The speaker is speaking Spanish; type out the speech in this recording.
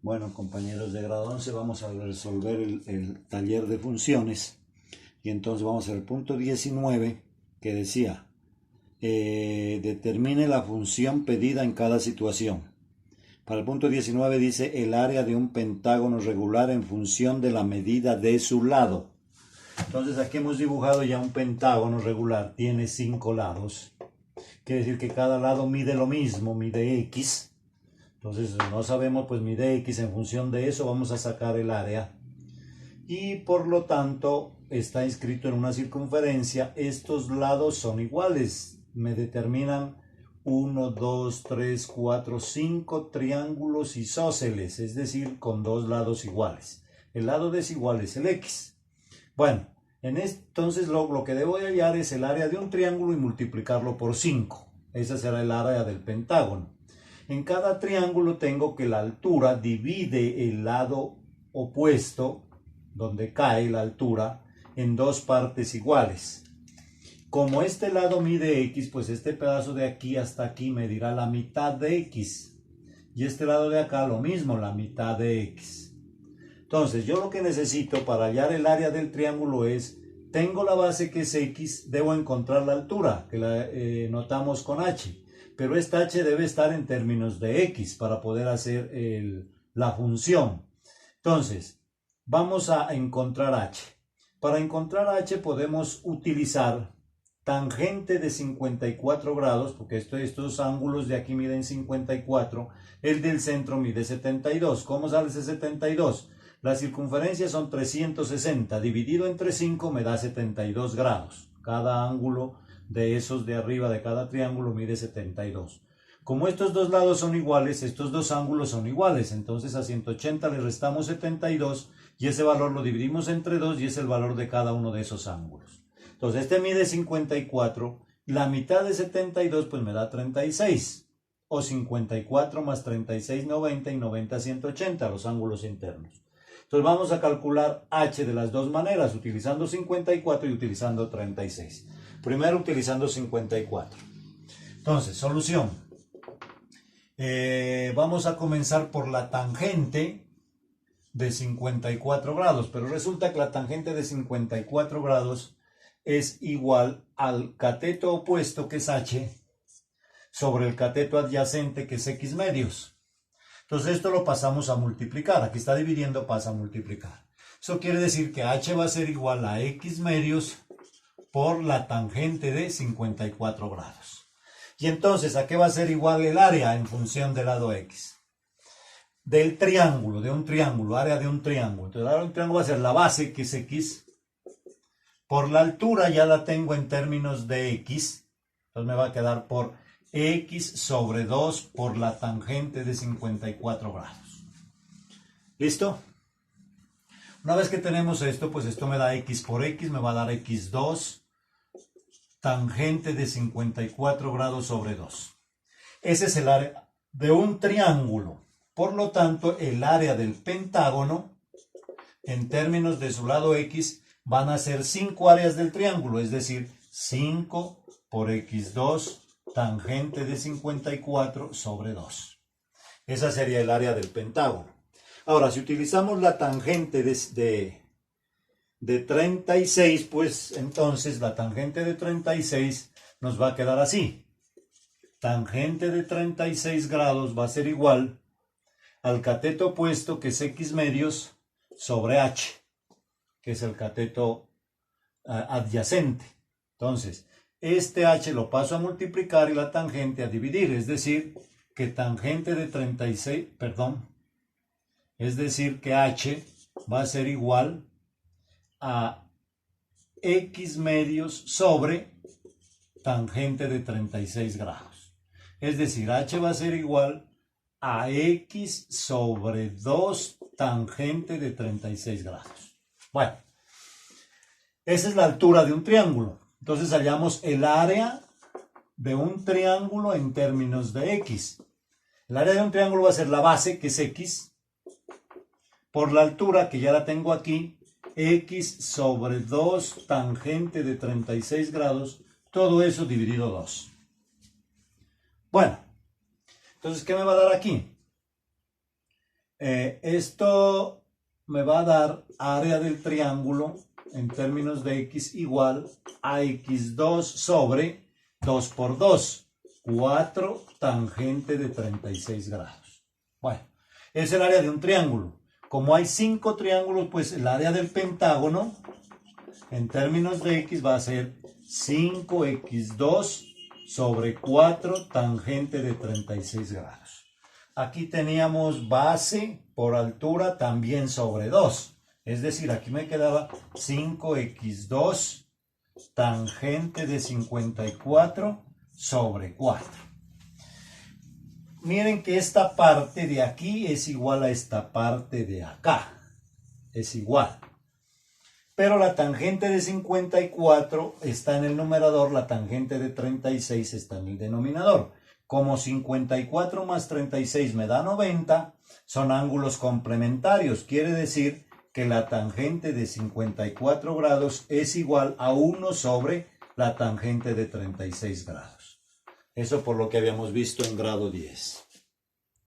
Bueno, compañeros de grado 11, vamos a resolver el taller de funciones. Y entonces vamos al punto 19 que decía, determine la función pedida en cada situación. Para el punto 19 dice el área de un pentágono regular en función de la medida de su lado. Entonces aquí hemos dibujado ya un pentágono regular, tiene 5 lados. Quiere decir que cada lado mide lo mismo, mide X. Entonces no sabemos, pues mide X, en función de eso vamos a sacar el área. Y por lo tanto está inscrito en una circunferencia, estos lados son iguales, me determinan 1, 2, 3, 4, 5 triángulos isósceles, es decir, con dos lados iguales. El lado desigual es el X. Bueno, entonces lo que debo de hallar es el área de un triángulo y multiplicarlo por 5. Esa será el área del pentágono. En cada triángulo tengo que la altura divide el lado opuesto, donde cae la altura, en dos partes iguales. Como este lado mide X, pues este pedazo de aquí hasta aquí medirá la mitad de X. Y este lado de acá lo mismo, la mitad de X. Entonces, yo lo que necesito para hallar el área del triángulo es, tengo la base que es X, debo encontrar la altura, que la notamos con H. Pero esta H debe estar en términos de X para poder hacer la función. Entonces, vamos a encontrar H. Para encontrar H podemos utilizar tangente de 54 grados, porque estos ángulos de aquí miden 54, el del centro mide 72. ¿Cómo sale ese 72? La circunferencia son 360, dividido entre 5 me da 72 grados. Cada ángulo de esos de arriba de cada triángulo mide 72. Como estos dos lados son iguales, estos dos ángulos son iguales, entonces a 180 le restamos 72 y ese valor lo dividimos entre 2 y es el valor de cada uno de esos ángulos. Entonces este mide 54, la mitad de 72 pues me da 36, o 54 más 36, 90 y 90, 180, los ángulos internos. Entonces vamos a calcular H de las dos maneras, utilizando 54 y utilizando 36. Primero utilizando 54. Entonces, solución. Vamos a comenzar por la tangente de 54 grados, pero resulta que la tangente de 54 grados es igual al cateto opuesto, que es H, sobre el cateto adyacente, que es X medios. Entonces esto lo pasamos a multiplicar. Aquí está dividiendo, pasa a multiplicar. Eso quiere decir que H va a ser igual a X medios por la tangente de 54 grados. Y entonces, ¿a qué va a ser igual el área en función del lado X? Del triángulo, de un triángulo, área de un triángulo. Entonces, el área de un triángulo va a ser la base, que es X, por la altura ya la tengo en términos de X. Entonces me va a quedar por X sobre 2 por la tangente de 54 grados. ¿Listo? Una vez que tenemos esto, pues esto me da X por X, me va a dar X2, tangente de 54 grados sobre 2. Ese es el área de un triángulo. Por lo tanto, el área del pentágono, en términos de su lado X, van a ser 5 áreas del triángulo, es decir, 5 por X2, tangente de 54 sobre 2. Esa sería el área del pentágono. Ahora, si utilizamos la tangente de 36, pues entonces la tangente de 36 nos va a quedar así. Tangente de 36 grados va a ser igual al cateto opuesto, que es X medios, sobre H, que es el cateto adyacente. Entonces, este H lo paso a multiplicar y la tangente a dividir, es decir, que tangente de 36, es decir, que H va a ser igual a X medios sobre tangente de 36 grados. Es decir, H va a ser igual a X sobre 2 tangente de 36 grados. Bueno, esa es la altura de un triángulo. Entonces hallamos el área de un triángulo en términos de X. El área de un triángulo va a ser la base, que es X, por la altura, que ya la tengo aquí, X sobre 2 tangente de 36 grados, todo eso dividido 2. Bueno, entonces, ¿qué me va a dar aquí? Esto me va a dar área del triángulo en términos de x igual a x2 sobre 2 por 2, 4 tangente de 36 grados. Bueno, es el área de un triángulo. Como hay 5 triángulos, pues el área del pentágono en términos de x va a ser 5x2 sobre 4 tangente de 36 grados. Aquí teníamos base por altura también sobre 2. Es decir, aquí me quedaba 5x2 tangente de 54 sobre 4. Miren que esta parte de aquí es igual a esta parte de acá. Es igual. Pero la tangente de 54 está en el numerador, la tangente de 36 está en el denominador. Como 54 más 36 me da 90, son ángulos complementarios. Quiere decir que la tangente de 54 grados es igual a 1 sobre la tangente de 36 grados. Eso por lo que habíamos visto en grado 10.